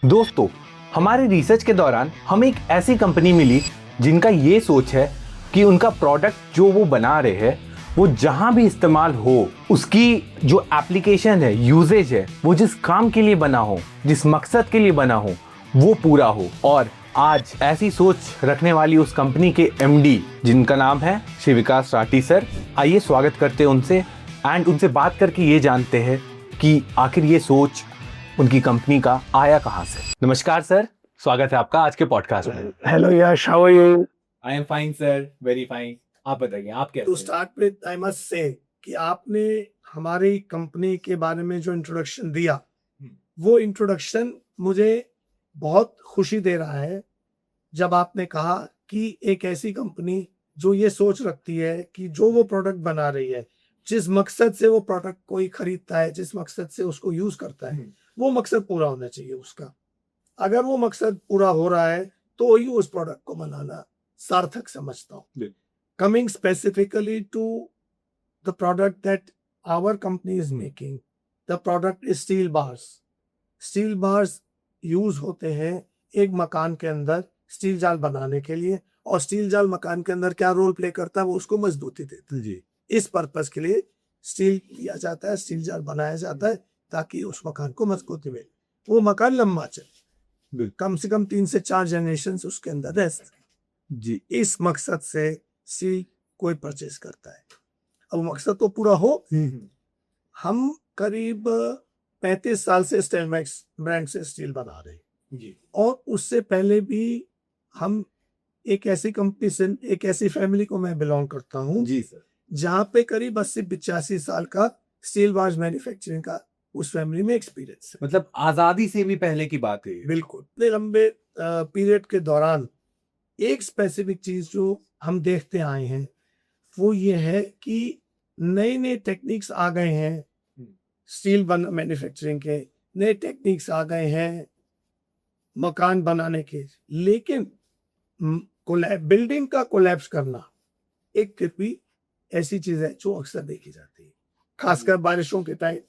दोस्तों, हमारे रिसर्च के दौरान हमें एक ऐसी कंपनी मिली जिनका ये सोच है कि उनका प्रोडक्ट जो वो बना रहे हैं वो जहां भी इस्तेमाल हो, उसकी जो एप्लीकेशन है, यूजेज है, वो जिस काम के लिए बना हो, जिस मकसद के लिए बना हो, वो पूरा हो। और आज ऐसी सोच रखने वाली उस कंपनी के एमडी जिनका नाम है श्री विकास राठी सर, आइए स्वागत करते हैं उनसे एंड उनसे बात करके ये जानते हैं कि आखिर ये सोच उनकी कंपनी का आया कहां से। नमस्कार सर, स्वागत है आपका आज के पॉडकास्ट में। Hello Yash, how are you? I am fine sir, very fine. आप बताइए, आप कैसे to start with I must say कि आपने हमारी कंपनी के बारे में जो इंट्रोडक्शन दिया, वो इंट्रोडक्शन मुझे बहुत खुशी दे रहा है। जब आपने कहा कि एक ऐसी कंपनी जो ये सोच रखती है कि जो वो प्रोडक्ट बना रही है, जिस मकसद से वो प्रोडक्ट कोई खरीदता है, जिस मकसद से उसको यूज करता है, वो मकसद पूरा होना चाहिए उसका। अगर वो मकसद पूरा हो रहा है तो ही उस प्रोडक्ट को बनाना सार्थक समझता हूँ। Coming specifically to the product that our company is making, the product is steel bars. Steel bars use होते हैं एक मकान के अंदर स्टील जाल बनाने के लिए, और स्टील जाल मकान के अंदर क्या रोल प्ले करता है, वो उसको मजबूती देता है। जी, इस पर्पस के लिए स्टील लिया जाता है, स्टील जाल बनाया जाता है ताकि उस मकान को मजबूती मिले, वो मकान लंबा चले, कम से कम 3 से 4 जनरेशन उसके अंदर रह सकते। जी, इस मकसद से स्टील कोई परचेज करता है। अब मकसद तो पूरा हो। हम करीब 35 साल से स्टेलमैक्स ब्रांड से स्टील बना रहे हैं जी, और उससे पहले भी हम एक ऐसी कंपनी से, एक ऐसी फैमिली को मैं बिलोंग करता हूँ जी सर, जहाँ पे करीब 80-85 साल का स्टील बार्स मैन्युफैक्चरिंग का उस फैमिली में एक्सपीरियंस है। मतलब आजादी से भी पहले की बात है। बिल्कुल। इतने लंबे पीरियड के दौरान एक स्पेसिफिक चीज जो हम देखते आए हैं वो ये है कि नए नए टेक्निक्स आ गए हैं, स्टील मैन्युफैक्चरिंग के नए टेक्निक्स आ गए हैं मकान बनाने के, लेकिन बिल्डिंग का कोलैप्स करना एक भी ऐसी चीज है जो अक्सर देखी जाती है, खासकर बारिशों के टाइम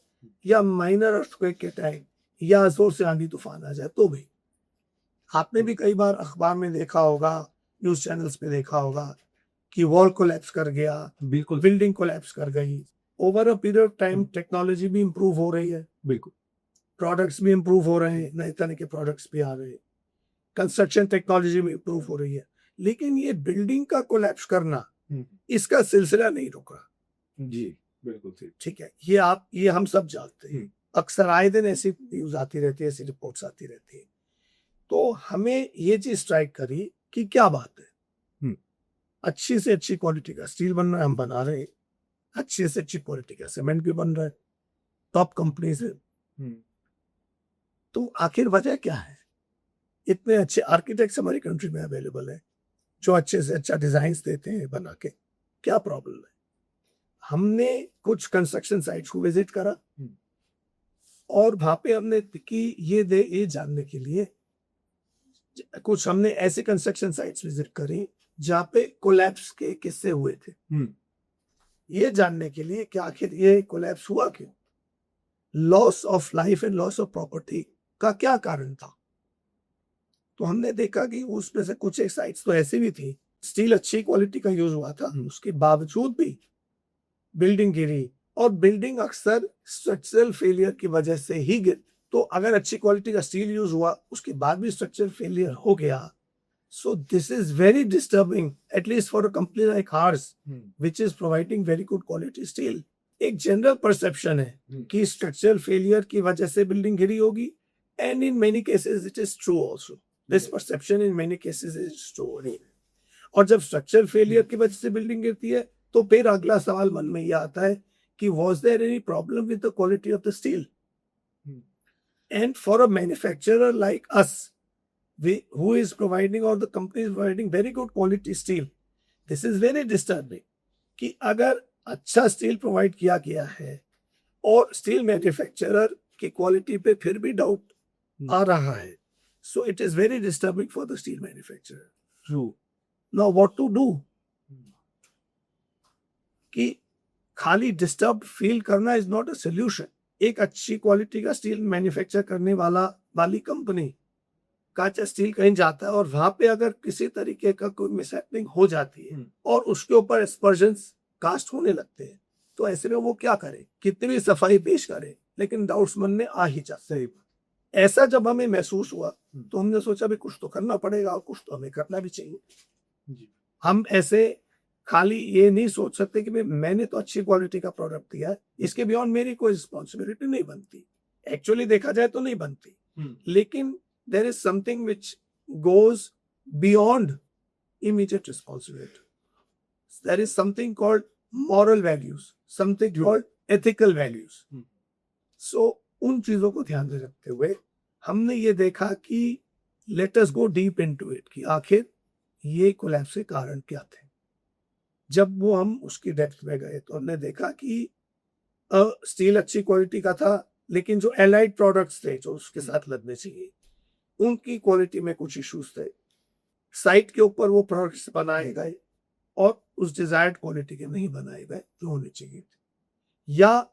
या माइनर अर्थक्वेक के टाइम या जोर से आंधी तूफान आ जाए तो भी। आपने भी कई बार अखबार में देखा होगा, न्यूज चैनल्स पे देखा होगा कि वॉल कोलैप्स कर गया, बिल्कुल बिल्डिंग कोलैप्स कर गई। Over a period of time technology भी इंप्रूव हो रही है, बिल्कुल प्रोडक्ट्स भी इंप्रूव हो रहे हैं, नए तरह के प्रोडक्ट्स भी आ रहे हैं, कंस्ट्रक्शन टेक्नोलॉजी भी इंप्रूव हो रही है, लेकिन ये बिल्डिंग का कोलैप्स करना, इसका सिलसिला नहीं रुक रहा। जी बिल्कुल ठीक है, ये हम सब जानते हैं। अक्सर आए दिन ऐसी न्यूज आती रहती है, ऐसी रिपोर्ट्स आती रहती है। तो हमें ये चीज स्ट्राइक करी कि क्या बात है, अच्छी से अच्छी क्वालिटी का स्टील बन रहा है, हम बना रहे हैं, अच्छी से अच्छी क्वालिटी का सीमेंट भी बन रहा है, टॉप कंपनी से। तो आखिर वजह क्या है? इतने अच्छे आर्किटेक्ट्स हमारी कंट्री में अवेलेबल है जो अच्छे से अच्छा डिजाइन देते हैं बना के, क्या प्रॉब्लम है? हमने कुछ कंस्ट्रक्शन साइट्स को विजिट करा और वहां पे हमने कि ये जानने के लिए कुछ हमने ऐसे कंस्ट्रक्शन साइट्स विजिट करी जहाँ पे कोलैप्स के किस्से हुए थे, ये जानने के लिए कि आखिर ये कोलैप्स हुआ क्यों, loss of life and loss of property का क्या कारण था। तो हमने देखा कि उसमें से कुछ एक साइट्स तो ऐसी भी थी, स्टील अच्छी क्वालिटी का यूज हुआ था, उसके बावजूद भी बिल्डिंग गिरी, और बिल्डिंग अक्सर स्ट्रक्चरल फेलियर की वजह से ही गिर। तो अगर अच्छी क्वालिटी का स्टील यूज हुआ उसके बाद भी स्ट्रक्चरल फेलियर हो गया, so this is very disturbing, at least for a company like ours, which is providing very good quality steel. एक जनरल परसेप्शन है कि स्ट्रक्चरल फेलियर की वजह से बिल्डिंग गिरी होगी, and in many cases it is true also. This perception in many cases is true. और जब structural failure की वजह से बिल्डिंग गिरती है तो फिर अगला सवाल मन में यह आता है कि was there any problem with the quality of the steel? And for a manufacturer like us, who is providing, or the company is providing very good quality steel, this is very disturbing कि अगर अच्छा steel provide किया गया है और steel manufacturer की quality पे फिर भी डाउट आ रहा है, so it is very disturbing for the steel manufacturer. True. Now what to do? कि खाली डिस्टर्ब फील करना is not a solution. एक अच्छी क्वालिटी का स्टील मैन्युफैक्चर करने वाली कंपनी काचा स्टील कहीं जाता है और वहां पे अगर किसी तरीके का कोई मिसहैपनिंग हो जाती है और उसके ऊपर एस्पर्जन्स कास्ट होने लगते हैं, तो ऐसे में वो क्या करे, कितनी भी सफाई पेश करे, लेकिन डाउट्स मन में आ ही जाते हैं। ऐसा जब हमें महसूस हुआ तो हमने सोचा भी कुछ तो करना पड़ेगा और कुछ तो हमें करना भी चाहिए। हम ऐसे खाली ये नहीं सोच सकते कि मैंने तो अच्छी क्वालिटी का प्रोडक्ट दिया है, इसके बियॉन्ड मेरी कोई रिस्पॉन्सिबिलिटी नहीं बनती। एक्चुअली देखा जाए तो नहीं बनती, लेकिन there is something which goes beyond immediate responsibility. There is something called moral values, something called ethical values. So उन चीजों को ध्यान में रखते हुए हमने ये देखा कि let us go deep into it कि आखिर ये कोलैप्स के कारण क्या थे। जब वो हम उसकी डेप्थ में गए तो हमने देखा कि स्टील अच्छी क्वालिटी का था, लेकिन जो एलाइड प्रोडक्ट्स थे जो उसके साथ लगने चाहिए उनकी क्वालिटी में कुछ इश्यूज थे। साइट के ऊपर वो प्रोडक्ट्स बनाए गए और उस डिजायर्ड क्वालिटी के नहीं बनाए गए जो होने चाहिए थे, या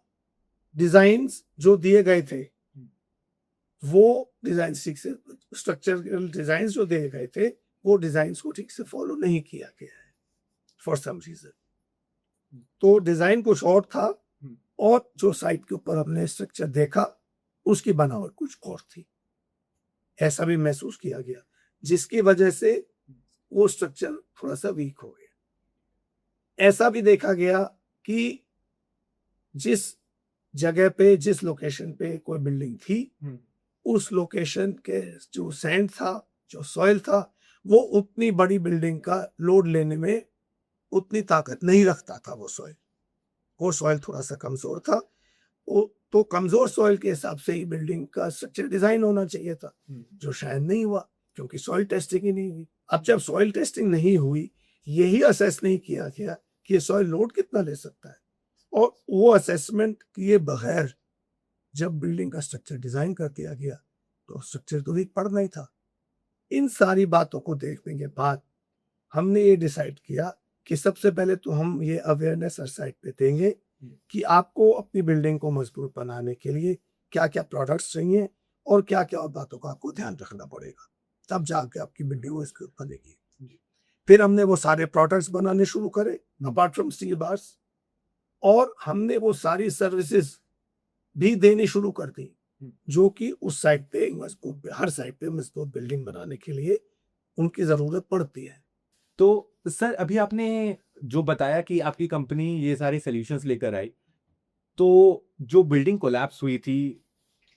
डिजाइन्स जो दिए गए थे वो डिजाइन ठीक से, स्ट्रक्चरल डिजाइन जो दिए गए थे वो डिजाइन्स को ठीक से फॉलो नहीं किया गया है फॉर सम रीजन। तो डिजाइन कुछ और था और जो साइट के ऊपर हमने स्ट्रक्चर देखा उसकी बनावट कुछ और थी, ऐसा भी महसूस किया गया, जिसकी वजह से वो स्ट्रक्चर थोड़ा सा वीक हो गया। ऐसा भी देखा गया कि जिस जगह पे, जिस लोकेशन पे कोई बिल्डिंग थी, उस लोकेशन के जो सैंड था, जो सॉइल था, वो उतनी बड़ी बिल्डिंग का लोड लेने में उतनी ताकत नहीं रखता था। वो सॉइल थोड़ा सा कमजोर था। तो कमजोर सॉइल के हिसाब से ही बिल्डिंग का स्ट्रक्चर डिजाइन होना चाहिए था, जो शायद नहीं हुआ क्योंकि सॉइल टेस्टिंग ही नहीं हुई। अब जब सॉइल टेस्टिंग नहीं हुई, यही असेस नहीं किया गया कि ये सॉइल लोड कितना ले सकता है, और वो असेसमेंट किए बगैर जब बिल्डिंग का स्ट्रक्चर डिजाइन कर दिया गया तो स्ट्रक्चर तो वीक पड़ना ही था। इन सारी बातों को देखने के बाद हमने ये डिसाइड किया कि सबसे पहले तो हम ये अवेयरनेस हर साइट पे देंगे कि आपको अपनी बिल्डिंग को मजबूत बनाने के लिए क्या क्या प्रोडक्ट्स चाहिए और क्या क्या बातों का आपको ध्यान रखना पड़ेगा, तब जाके आपकी बिल्डिंग इसके बनेगी। फिर हमने वो सारे प्रोडक्ट्स बनाने शुरू करे अपार्ट फ्रॉम स्टील बार्स, और हमने वो सारी सर्विसेज भी देनी शुरू कर दी जो कि उस साइट पे मजबूत, हर साइट पे मजबूत बिल्डिंग बनाने के लिए उनकी जरूरत पड़ती है। तो सर अभी आपने जो बताया कि आपकी कंपनी ये सारे सॉल्यूशंस लेकर आई, तो जो बिल्डिंग कोलैप्स हुई थी,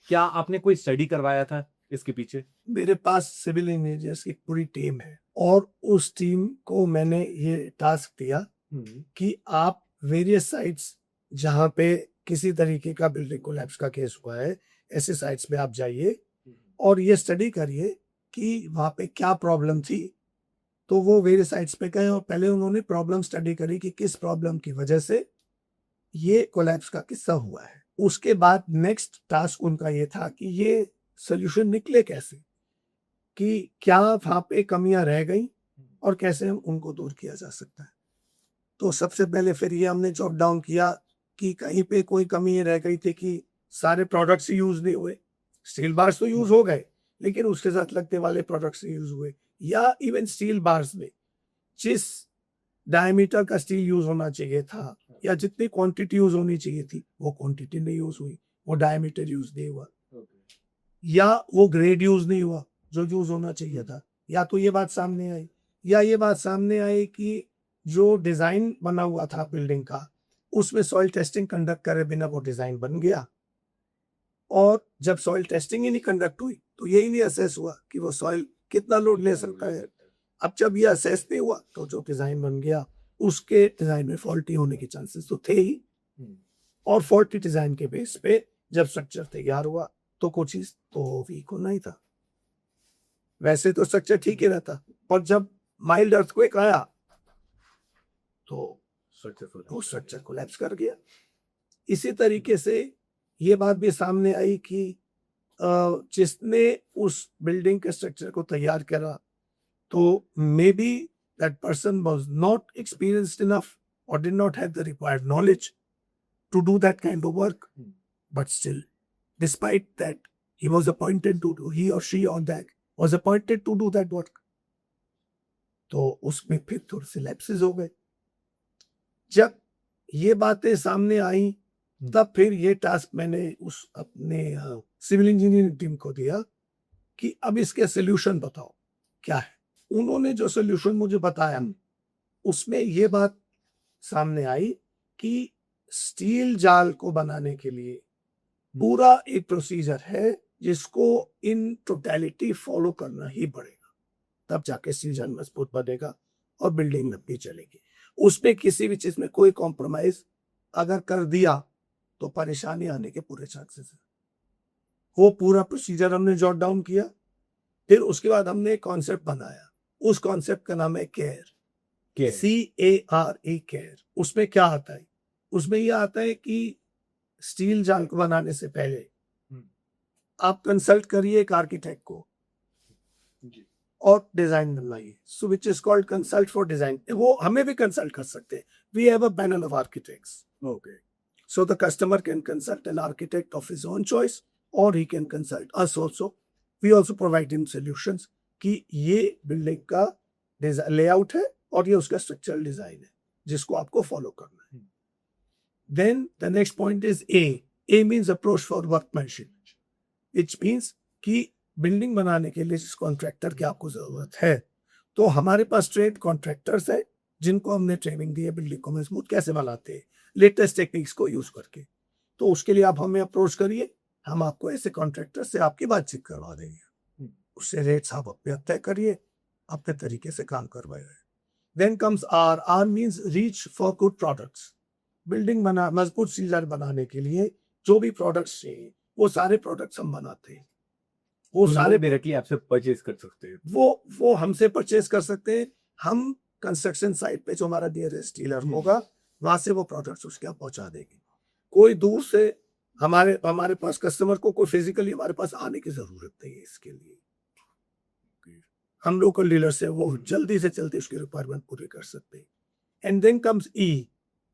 क्या आपने कोई स्टडी करवाया था इसके पीछे? मेरे पास सिविल इंजीनियर्स की पूरी टीम है और उस टीम को मैंने ये टास्क दिया कि आप वेरियस साइट्स जहाँ पे किसी तरीके का बिल्डिंग कोलैप्स का केस हुआ है, ऐसे साइट्स पे आप जाइए और ये स्टडी करिए कि वहाँ पे क्या प्रॉब्लम थी। तो वो वेरियस साइट्स पे गए और पहले उन्होंने प्रॉब्लम स्टडी करी कि किस प्रॉब्लम की वजह से ये कोलैप्स का किस्सा हुआ है। उसके बाद नेक्स्ट टास्क उनका ये था कि ये सोल्यूशन निकले कैसे, कि क्या वहाँ पे कमियां रह गई और कैसे हम उनको दूर किया जा सकता है। तो सबसे पहले फिर ये हमने जॉब डाउन किया कि कहीं पे कोई कमी रह गई थी कि सारे प्रोडक्ट्स यूज नहीं हुए। स्टील बार्स तो यूज हो गए, लेकिन उसके साथ लगने वाले प्रोडक्ट्स यूज हुए, या इवन स्टील बार्स में जिस डायमीटर का स्टील यूज होना चाहिए था या जितनी क्वांटिटी यूज होनी चाहिए थी वो क्वांटिटी नहीं यूज हुई, वो डायमीटर यूज नहीं हुआ, या वो ग्रेड यूज नहीं हुआ जो यूज होना चाहिए था। या तो ये बात सामने आई, या ये बात सामने आई कि जो डिजाइन बना हुआ था बिल्डिंग का उसमें सॉइल टेस्टिंग कंडक्ट करे बिना वो डिजाइन बन गया, और जब सॉइल टेस्टिंग ही नहीं कंडक्ट हुई तो यही नहीं असेस हुआ कि वो सॉइल कितना लोड ले सकता है। अब जब ये असेस नहीं हुआ तो जो डिजाइन बन गया उसके डिजाइन में फॉल्टी होने के चांसेस तो थे ही, और फॉल्टी डिजाइन के बेस पे जब स्ट्रक्चर तैयार हुआ तो कुछ चीज तो वीक होना ही था। वैसे तो स्ट्रक्चर ठीक ही रहता, और जब माइल्ड अर्थक्वेक आया तो स्ट्रक्चर कोलैप्स कर गया। इसी तरीके से ये बात भी सामने आई कि जिसने उस बिल्डिंग के स्ट्रक्चर को तैयार करा तो may be that person was not experienced enough और did not have the required knowledge to do that kind of work. but still, despite that, he was appointed to do, he or she on that was appointed to do that work. तो उसमें फिर थोड़े से lapses हो गए. जब ये बातें सामने आई तब फिर ये टास्क मैंने उस अपने सिविल इंजीनियरिंग टीम को दिया कि अब इसके सोल्यूशन बताओ क्या है. उन्होंने जो सोल्यूशन मुझे बताया उसमें ये बात सामने आई कि स्टील जाल को बनाने के लिए पूरा एक प्रोसीजर है जिसको इन टोटलिटी फॉलो करना ही पड़ेगा, तब जाके स्टील जाल मजबूत बनेगा और बिल्डिंग लंबी चलेगी. उसमें किसी भी चीज में कोई कॉम्प्रोमाइज अगर कर दिया तो परेशानी आने के पूरे चांसेस है. वो पूरा प्रोसीजर हमने जॉट डाउन किया. फिर उसके बाद हमने एक कॉन्सेप्ट बनाया. उस कॉन्सेप्ट का नाम है केयर, CARE, केयर. उसमें क्या आता है? उसमें यह आता है कि स्टील जाल को बनाने से पहले आप कंसल्ट करिए एक आर्किटेक्ट को और डिजाइन बनवाइए. So which is called consult for design. वो हमें भी कंसल्ट कर सकते हैं. We have a panel of architects. Okay, so the customer can consult an architect of his own choice और he can consult us also. We also provide him solutions कि ये building का लेआउट है और ये उसका स्ट्रक्चरल डिजाइन है जिसको आपको फॉलो करना है. Then the next point is A means approach for workmanship, which means कि बिल्डिंग बनाने के लिए जिस कॉन्ट्रैक्टर की आपको जरूरत है, तो हमारे पास ट्रेड कॉन्ट्रैक्टर्स है जिनको हमने ट्रेनिंग दी है बिल्डिंग को मजबूत कैसे बनाते हैं लेटेस्ट टेक्निक्स को यूज करके. तो उसके लिए आप हमें अप्रोच करिए, हम आपको ऐसे कॉन्ट्रैक्टर से आपकी बातचीत करवा देंगे. उससे रेट्स आप अपने तय करिए, अपने तरीके से काम करवाइए. Then comes R means reach for good products. Building बना मजबूत स्टील जाल बनाने के लिए जो भी प्रोडक्ट्स चाहिए वो सारे प्रोडक्ट्स हम बनाते हैं. वो सारे डायरेक्टली आपसे परचेज कर सकते हैं. वो हमसे परचेज कर सकते हैं. हम कंस्ट्रक्शन साइट पे जो हमारा नियरेस्ट डीलर होगा वहां से वो प्रोडक्ट्स उसके यहाँ पहुंचा देंगे. कोई दूर से हमारे पास कस्टमर को कोई फिजिकली हमारे पास आने की जरूरत नहीं है. इसके लिए हम लोकल डीलर से वो जल्दी से जल्दी उसकी रिक्वायरमेंट पूरी कर सकते हैं. And then comes E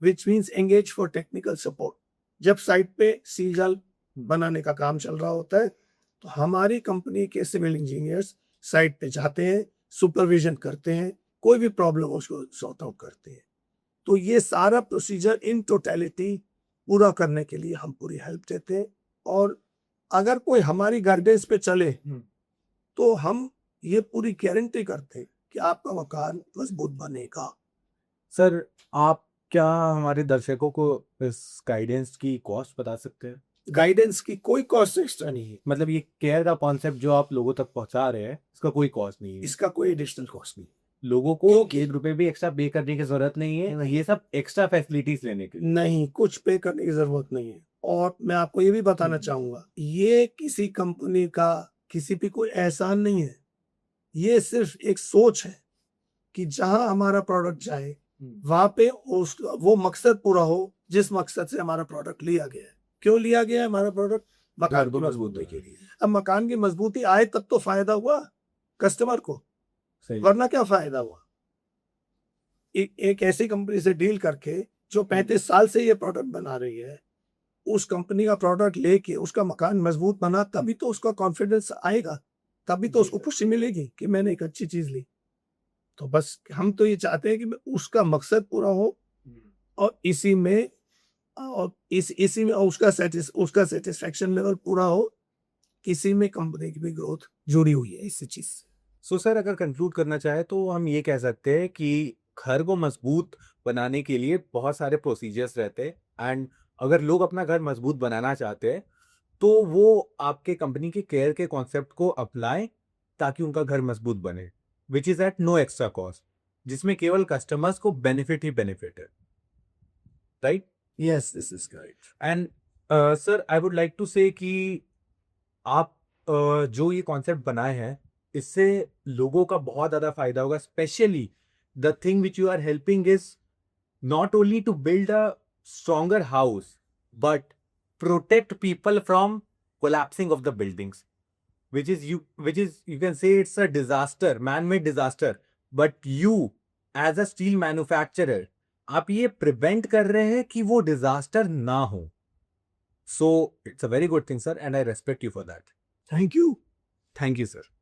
which means engage for technical support. जब साइट पे स्टील जाल बनाने का काम चल रहा होता है तो हमारी कंपनी के सिविल इंजीनियर्स साइट पे जाते हैं, सुपरविजन करते हैं, कोई भी प्रॉब्लम हो उसको सॉर्ट आउट करते हैं. तो ये सारा प्रोसीजर इन टोटलिटी पूरा करने के लिए हम पूरी हेल्प देते हैं. और अगर कोई हमारी गाइडेंस पे चले तो हम ये पूरी गारंटी करते हैं कि आपका मकान मजबूत बनेगा. सर, आप क्या हमारे दर्शकों को इस गाइडेंस की कॉस्ट बता सकते हैं? गाइडेंस की कोई कॉस्ट एक्स्ट्रा नहीं है. मतलब ये केयर का कॉन्सेप्ट जो आप लोगों तक पहुंचा रहे हैं इसका कोई कॉस्ट नहीं है. इसका कोई एडिशनल कॉस्ट नहीं. लोगों को 1 रुपए भी एक्स्ट्रा पे करने की जरूरत नहीं है. ये सब एक्स्ट्रा फैसिलिटीज लेने के लिए नहीं, कुछ पे करने की जरूरत नहीं है. और मैं आपको ये भी बताना चाहूंगा, ये किसी कंपनी का किसी पे कोई एहसान नहीं है. ये सिर्फ एक सोच है कि जहां हमारा प्रोडक्ट जाए वहां पे वो मकसद पूरा हो जिस मकसद से हमारा प्रोडक्ट लिया गया है. क्यों लिया गया है हमारा प्रोडक्ट? मकान को मजबूती के लिए. अब मकान की मजबूती आए तब तो फायदा हुआ कस्टमर को, वरना क्या फायदा हुआ? एक ऐसी कंपनी से डील करके जो 35 साल से ये प्रोडक्ट बना रही है, उस कंपनी का प्रोडक्ट लेके उसका मकान मजबूत बना, तभी तो उसका कॉन्फिडेंस आएगा, तभी तो उसको खुशी मिलेगी कि मैंने एक अच्छी चीज ली. तो बस हम तो ये चाहते हैं कि उसका मकसद पूरा हो और इसी में उसका सेटिस्फेक्शन लेवल पूरा हो. इसी में कंपनी की भी ग्रोथ जुड़ी हुई है इसी चीज से. सो सर, अगर कंक्लूड करना चाहे तो हम ये कह सकते हैं कि घर को मजबूत बनाने के लिए बहुत सारे प्रोसीजर्स रहते हैं. एंड अगर लोग अपना घर मजबूत बनाना चाहते हैं तो वो आपके कंपनी के केयर के कॉन्सेप्ट को अप्लाई ताकि उनका घर मजबूत बने, which is at no extra cost, जिसमें केवल कस्टमर्स को बेनिफिट ही बेनिफिट है. Right? Yes, this is correct. And sir, I would like to say कि आप जो ये कॉन्सेप्ट बनाए हैं इससे लोगों का बहुत ज़्यादा फायदा होगा. Specially the thing which you are helping is not only to build a stronger house but protect people from collapsing of the buildings, which is you can say it's a disaster, man-made disaster, but you as a steel manufacturer आप ये prevent कर रहे हैं कि वो disaster ना हो. So it's a very good thing, sir, and I respect you for that. Thank you. Thank you, sir.